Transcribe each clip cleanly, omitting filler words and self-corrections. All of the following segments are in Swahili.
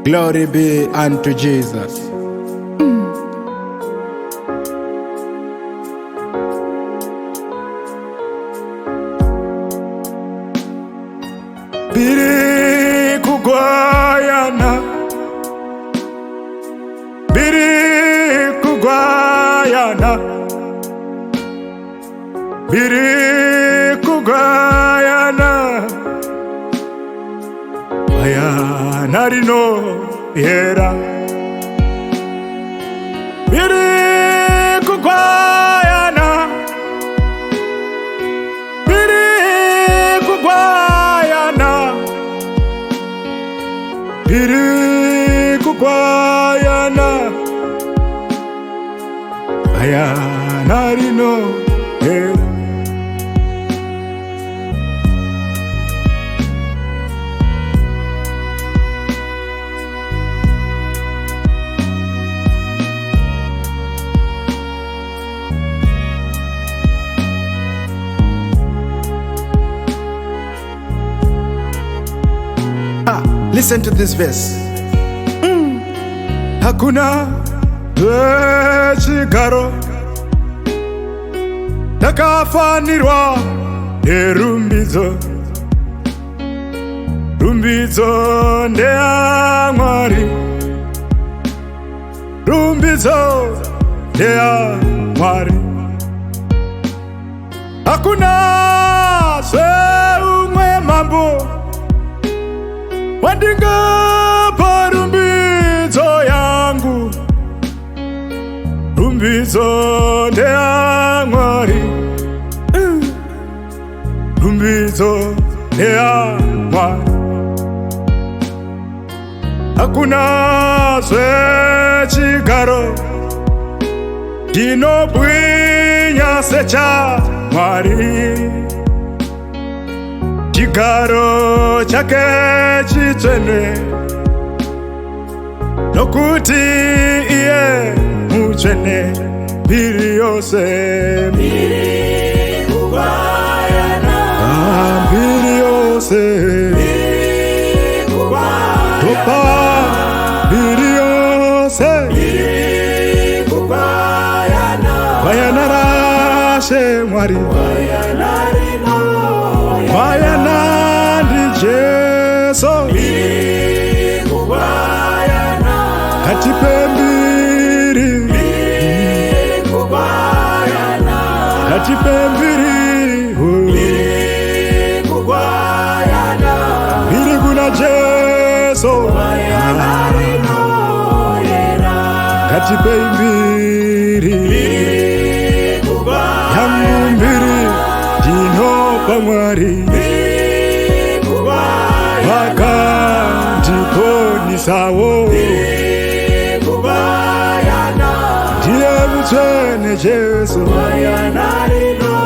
Glory be unto Jesus. Mbiri Kugwayana, Mbiri Kugwayana, Mbiri Kugwayana, Gwayana rino yera. Mbiri Kugwayana, Mbiri Kugwayana, Mbiri Kugwayana, Gwayana rino yera. Listen to this verse. Hakuna chigaro takafanirwa nerumbidzo, rumbidzo ndeyaMwari, rumbidzo ndeyaMwari. Hakuna seumwe mambo wandingapa rumbidzo yangu, rumbidzo ndeyaMwari, rumbidzo ndeyaMwari. Hakuna zvechigaro chinobwinya sechaMwari, chigaro chake chitsvene, nokuti iye mutsvene. Mbiri yose, Mbiri Kugwayana, mbiri yose, Mbiri Kugwayana, topa mbiri yose, Mbiri Kugwayana, Gwayana raMwari, Gwayana rino yera. Gwayana ndi Jesu, Mbiri Kugwayana, katipe mbiri, Mbiri Kugwayana, katipe mbiri, Mbiri Kugwayana, mbiri kuna Jesu, Gwayana rino yera. katipe mbiri, Mbiri Kugwayana, yangu mbiri, ndinopa Mwari, Mbiri Kugwayana, vakandikonisawo, Mbiri Kugwayana, ndiye mutsvene Jesu, Gwayana rino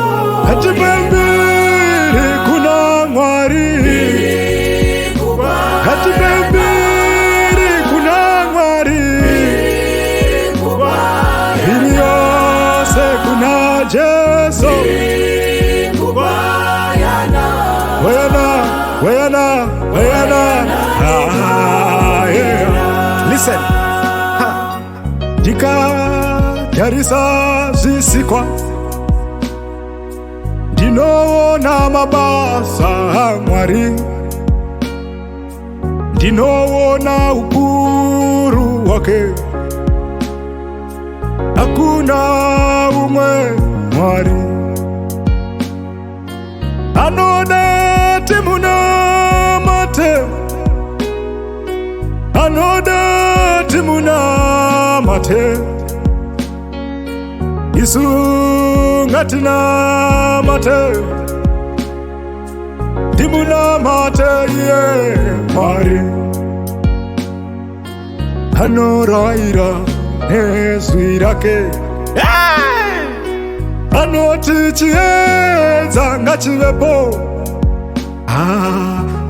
katipe mbiri kuna Mwari, Mbiri Kugwayana, katipe mbiri kuna Mwari, Mbiri Kugwayana, mbiri yose kuna Jesu. Mbiri Kugwayana, Gwayana, Gwayana, Gwayana. Yeah. Listen. Ndikatarisa zvisikwa, ndinoona mabasa aMwari, ndinoona ukuru wake. Hakuna umwe Mwari anoda timunamate, anoda timunamate, isu ngatinamate, timunamate iye Mwari. Anorayira nezwi rake, anoti chiedza ngachivepo,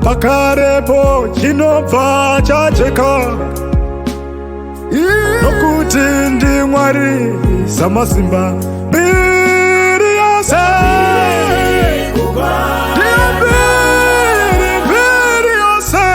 pakarepo chinobva chajeka, nokuti ndiMwari samasimba. Mbiri yose, Mbiri yose,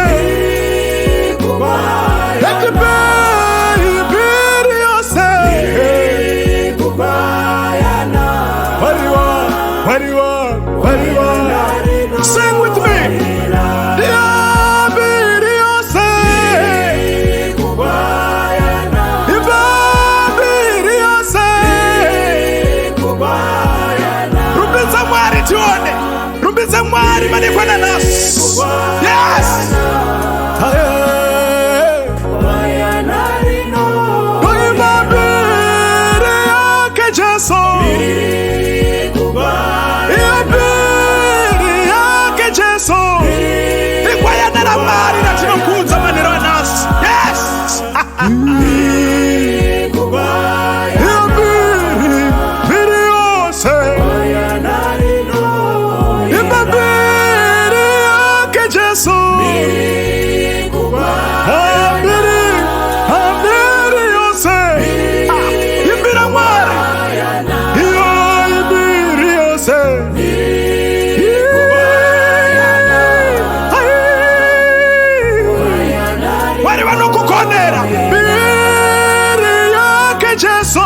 kwenda nasi. Yes. Gwayana rino. Kuimba mbiri yake Jesu. Mbiri Kugwayana. Mbiri yake Jesu. Gwayana raMwari natinokuudza maneno anasi. Yes. Mbiri Kugwayana. Mbiri yose. Gwayana rino. Mbiri yake Jesu. Mbiri Kugwayana. Mbiri yose. Mbiri raMwari. Iyo mbiri yose. Wari vanokukonera mbiri yake Jesu.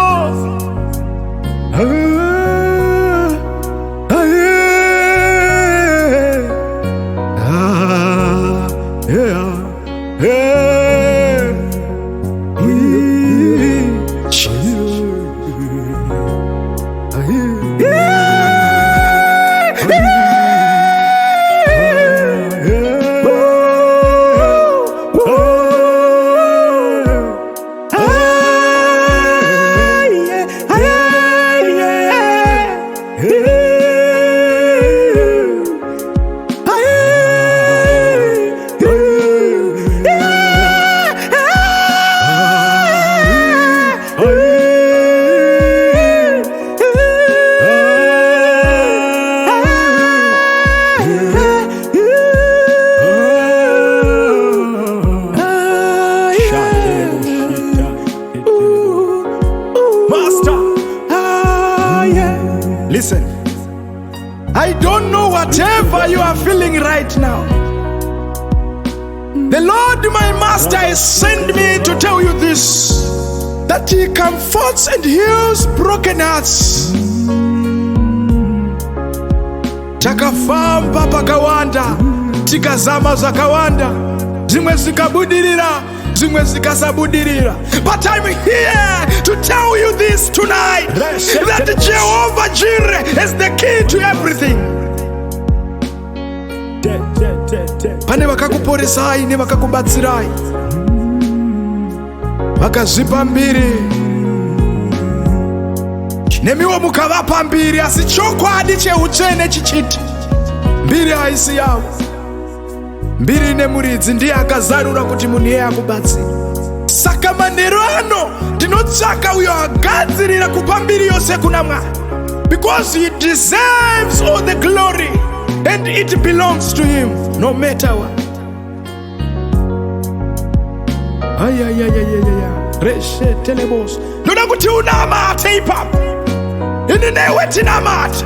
Listen, I don't know whatever you are feeling right now. The Lord, my Master, has sent me to tell you this, that He comforts and heals broken hearts. Takafamba pakawanda, tikazama zakawanda, zimwe zikabudirira, zimwe zikasabudirira. But I'm here to tell you this tonight, that Jehovah Jireh is the key to everything. Pane vakakuporesai nevakakubatsirai, vakazvipa mbiri, nemiwo mukavapa mbiri, asi chokwadi cheutsvene chichiti mbiri haisi yavo. Mbiri nemuridzi ndiye akazarura kuti munhu iye akubatsira. Saka manheru ano ndinotsvaka uyo agadzirira kupa mbiri yose kuna Mwari, because he deserves all the glory and it belongs to him no matter what. Reshe telebos. Ndoda kuti unamate ipapo. Ini newe tinamata.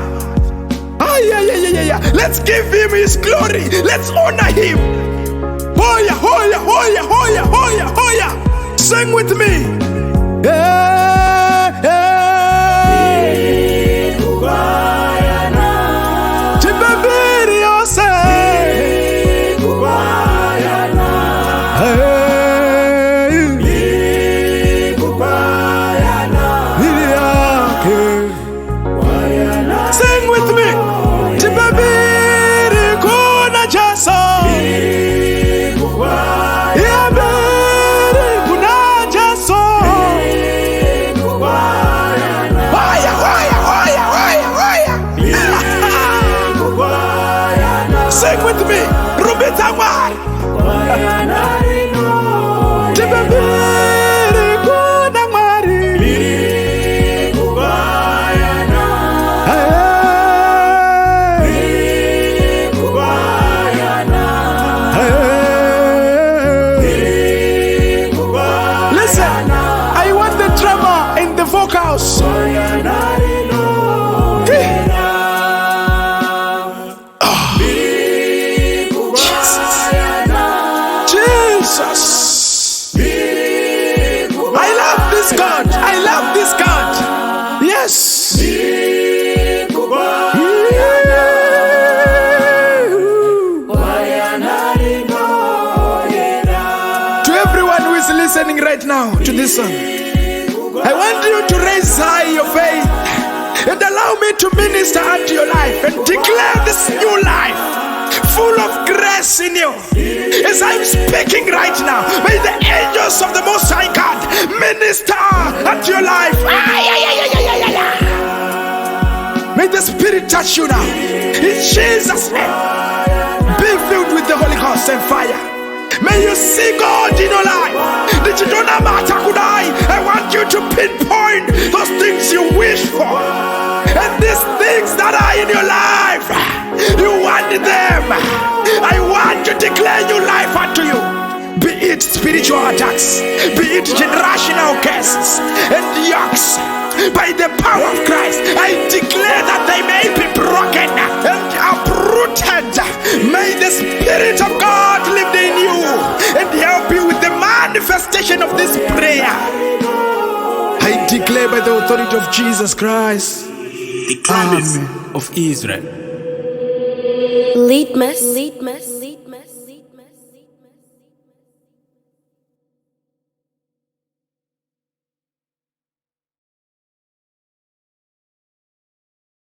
Let's give him his glory. Let's honor him. Hoya, hoya, hoya, hoya, hoya, hoya. Sing with me. Hey, hey. Kugwayana. Mbiri yose. Kugwayana. Hey. Kugwayana. Mbiri yake. Gwayana. Sing with me. Mbiri kuna Jesu. Sing with me, Rubita Mwari. Gwayana rino. Mbiri kuna Mwari. Mbiri Kugwayana. Mbiri Kugwayana. Mbiri Kugwayana. Listen, I want the drummer and the vocals. Gwayana rino. Jesus. I love this God. I love this God. Yes. To everyone who is listening right now to this song, I want you to raise high your faith and allow me to minister unto your life and declare this new life. full of grace in you. As I'm speaking right now, may the angels of the Most High God minister at your life. May the Spirit touch you now. In Jesus' name. Be filled with the Holy Ghost and fire. May you see God in your life. I want you to pinpoint those things you wish for. And these things that are in your life, you want them. I want to declare new life unto you. Be it spiritual attacks, be it generational curses and yokes. By the power of Christ, I declare that they may be broken and uprooted. May the Spirit of God live in you and help you with the manifestation of this prayer. I declare by the authority of Jesus Christ. The climate of Israel. Leadmas.